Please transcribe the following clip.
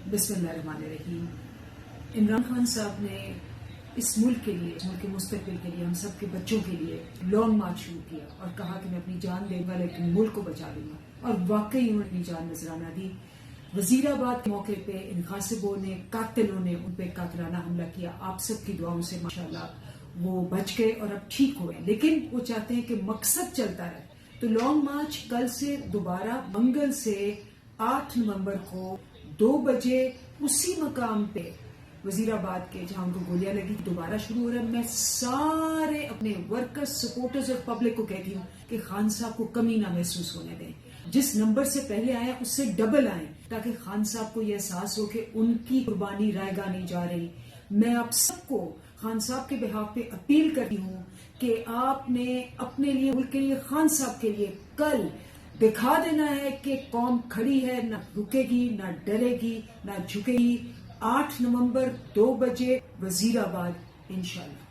बिस्मिल्लाहिर्रहमानिर्रहीम। इमरान खान साहब ने इस मुल्क के लिए, मुल्क के मुस्तकबिल के लिए, हम सब के बच्चों के लिए लॉन्ग मार्च शुरू किया और कहा कि मैं अपनी जान देने वाले अपने मुल्क को बचा लूंगा, और वाकई उन्होंने अपनी जान नजराना दी। वजीराबाद के मौके पे इन गासिबों ने, कातिलों ने उन पे कातिलाना हमला किया। आप सबकी दुआओं से माशाल्लाह वो बच गए और अब ठीक हुए, लेकिन वो चाहते हैं कि मकसद चलता रहे। तो लॉन्ग मार्च कल से दोबारा मंगल से 8 नवंबर को 2 बजे उसी मकाम पे वजीराबाद के जहां उनको गोलियां लगी दोबारा शुरू हो रहा है। मैं सारे अपने वर्कर्स, सपोर्टर्स और पब्लिक को कहती हूँ कि खान साहब को कमी ना महसूस होने दें। जिस नंबर से पहले आए उससे डबल आए, ताकि खान साहब को यह एहसास हो कि उनकी कुर्बानी रायगा नहीं जा रही। मैं आप सबको खान साहब के बिहाफ पे अपील करती हूँ कि आपने अपने लिए, मुल्क के लिए, खान साहब के लिए कल दिखा देना है कि कौम खड़ी है, ना रुकेगी, ना डरेगी, ना झुकेगी। 8 नवंबर 2 बजे वजीराबाद इंशाल्लाह।